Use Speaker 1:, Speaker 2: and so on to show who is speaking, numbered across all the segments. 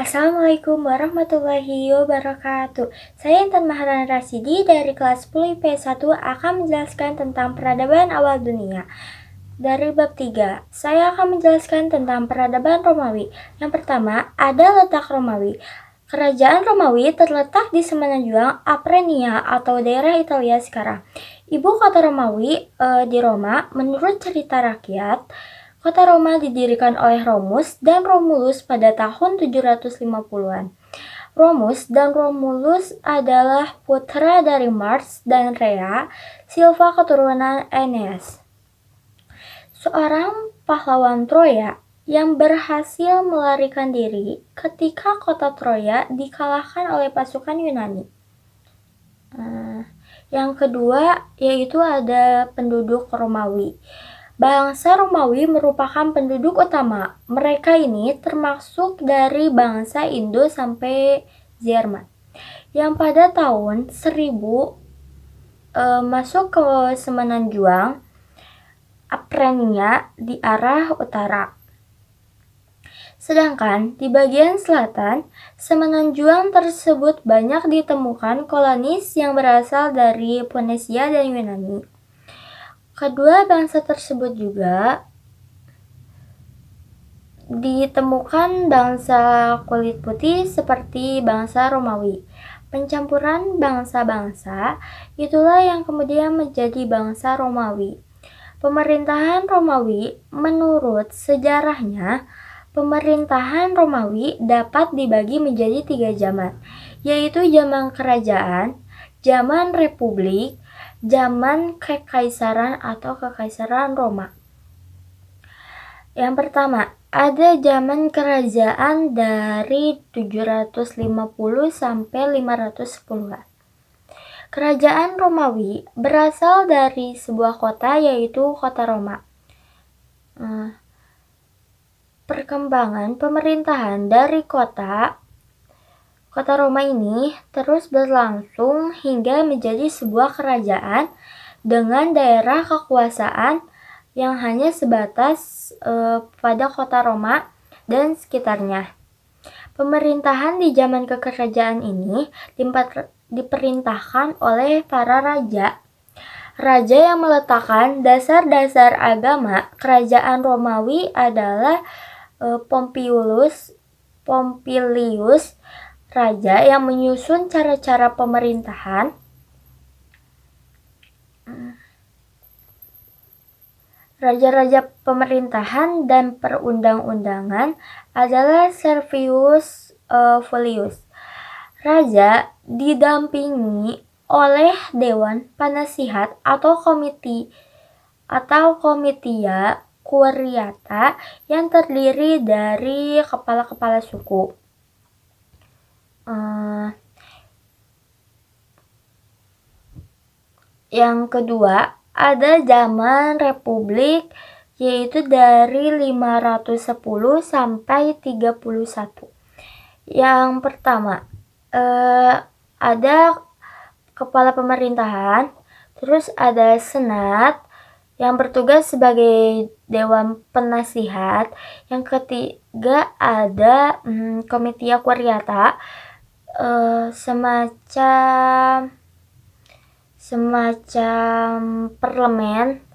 Speaker 1: Assalamualaikum warahmatullahi wabarakatuh. Saya Intan Maharani Rasidi dari kelas 10 IP1 akan menjelaskan tentang peradaban awal dunia. Dari bab 3, saya akan menjelaskan tentang peradaban Romawi. Yang pertama, ada letak Romawi. Kerajaan Romawi terletak di semenanjung Aprenia atau daerah Italia sekarang. Ibu kota Romawi di Roma. Menurut cerita rakyat, kota Roma didirikan oleh Romus dan Romulus pada tahun 750-an. Romus dan Romulus adalah putra dari Mars dan Rhea, Silva keturunan Aeneas, seorang pahlawan Troya yang berhasil melarikan diri ketika kota Troya dikalahkan oleh pasukan Yunani. Yang kedua yaitu ada penduduk Romawi. Bangsa Romawi merupakan penduduk utama. Mereka ini termasuk dari bangsa Indo sampai Jerman, yang pada tahun 1000 masuk ke semenanjung Aprenia di arah utara. Sedangkan di bagian selatan, semenanjung tersebut banyak ditemukan kolonis yang berasal dari Ponisia dan Yunani. Kedua bangsa tersebut juga ditemukan bangsa kulit putih seperti bangsa Romawi. Pencampuran bangsa-bangsa itulah yang kemudian menjadi bangsa Romawi. Pemerintahan Romawi, menurut sejarahnya, pemerintahan Romawi dapat dibagi menjadi 3 zaman, yaitu zaman kerajaan, zaman republik, zaman kekaisaran atau kekaisaran Roma. Yang pertama, ada zaman kerajaan dari 750 sampai 510-an. Kerajaan Romawi berasal dari sebuah kota yaitu kota Roma. Perkembangan pemerintahan dari kota Roma ini terus berlangsung hingga menjadi sebuah kerajaan dengan daerah kekuasaan yang hanya sebatas pada kota Roma dan sekitarnya. Pemerintahan di zaman kekerajaan ini diperintahkan oleh para raja. Raja yang meletakkan dasar-dasar agama kerajaan Romawi adalah Pompilius, raja yang menyusun cara-cara pemerintahan. Raja-raja pemerintahan dan perundang-undangan adalah Servius Fullius. Raja didampingi oleh Dewan Penasihat atau Comitia Curiata yang terdiri dari kepala-kepala suku. Yang kedua, ada zaman republik yaitu dari 510 sampai 31. Yang pertama, ada kepala pemerintahan, terus ada senat yang bertugas sebagai dewan penasihat. Yang ketiga ada Comitia Curiata, semacam parlemen.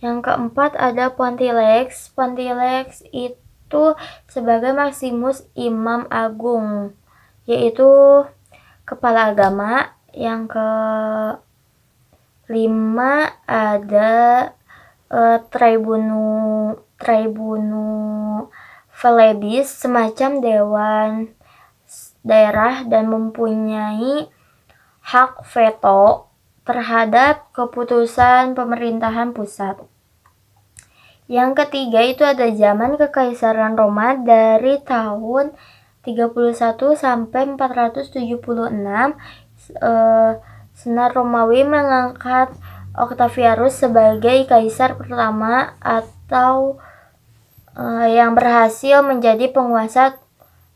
Speaker 1: Yang keempat ada Pontilex. Pontilex itu sebagai Maximus Imam Agung, yaitu kepala agama. Yang kelima ada Tribunu Velebis, semacam dewan daerah dan mempunyai hak veto terhadap keputusan pemerintahan pusat. Yang ketiga itu ada zaman kekaisaran Roma dari tahun 31 sampai 476. Senat Romawi mengangkat Octavianus sebagai kaisar pertama atau yang berhasil menjadi penguasa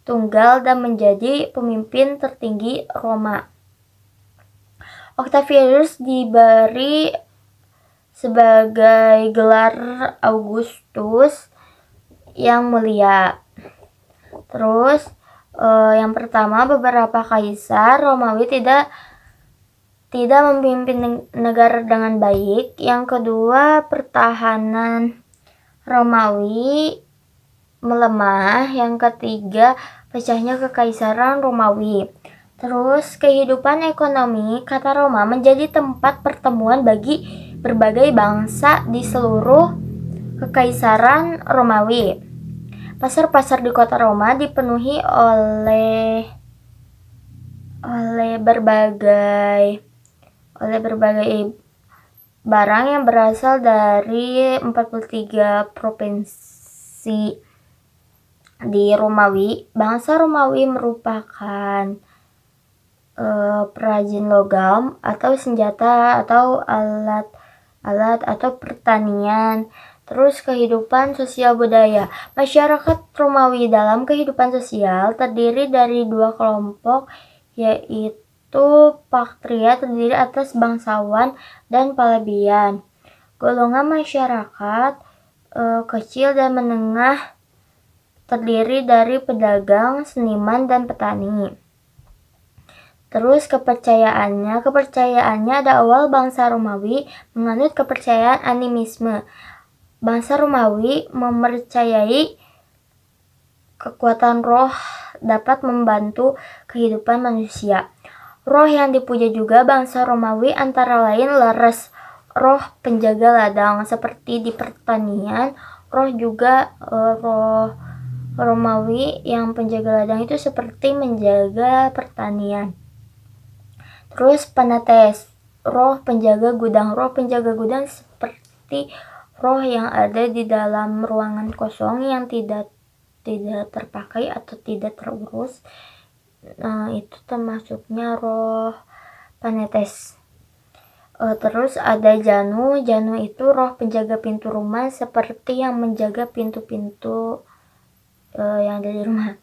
Speaker 1: tunggal dan menjadi pemimpin tertinggi Roma. Octavianus diberi sebagai gelar Augustus yang mulia. Terus Yang pertama, beberapa kaisar Romawi tidak memimpin negara dengan baik. Yang kedua, pertahanan Romawi melemah. Yang ketiga, pecahnya kekaisaran Romawi. Terus, kehidupan ekonomi kata Roma menjadi tempat pertemuan bagi berbagai bangsa di seluruh kekaisaran Romawi. Pasar-pasar di kota Roma dipenuhi oleh berbagai barang yang berasal dari 43 provinsi di Romawi. Bangsa Romawi merupakan perajin logam atau senjata atau alat atau pertanian. Terus kehidupan sosial budaya. Masyarakat Romawi dalam kehidupan sosial terdiri dari dua kelompok, yaitu patria terdiri atas bangsawan dan plebeian. Golongan masyarakat kecil dan menengah terdiri dari pedagang, seniman, dan petani. Terus kepercayaannya ada awal bangsa Romawi menganut kepercayaan animisme. Bangsa Romawi mempercayai kekuatan roh dapat membantu kehidupan manusia. Roh yang dipuja juga bangsa Romawi antara lain leres, roh penjaga ladang seperti di pertanian. Roh juga roh Romawi yang penjaga ladang itu seperti menjaga pertanian. Terus Penates, roh penjaga gudang. Roh penjaga gudang seperti roh yang ada di dalam ruangan kosong yang tidak terpakai atau tidak terurus. Itu termasuknya roh Penates. Terus ada Janu. Janu itu roh penjaga pintu rumah seperti yang menjaga pintu-pintu yang ada di rumah.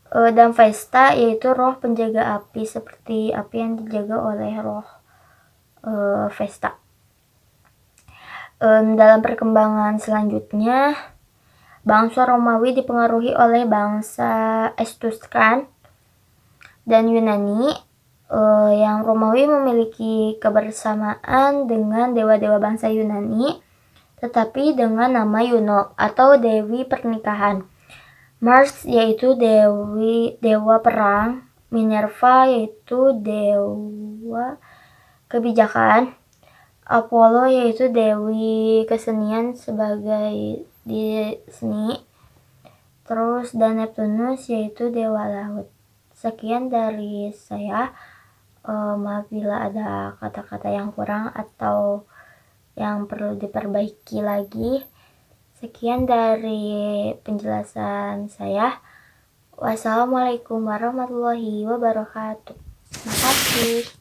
Speaker 1: Dan Vesta yaitu roh penjaga api seperti api yang dijaga oleh roh Vesta. Dalam perkembangan selanjutnya, bangsa Romawi dipengaruhi oleh bangsa Etruskan dan Yunani. Yang Romawi memiliki kebersamaan dengan dewa-dewa bangsa Yunani, tetapi dengan nama Juno atau dewi pernikahan. Mars yaitu dewa perang, Minerva yaitu dewa kebijakan, Apollo yaitu dewi kesenian sebagai di seni, terus dan Neptunus yaitu dewa laut. Sekian dari saya. Maaf bila ada kata-kata yang kurang atau yang perlu diperbaiki lagi. Sekian dari penjelasan saya. Wassalamualaikum warahmatullahi wabarakatuh. Terima kasih.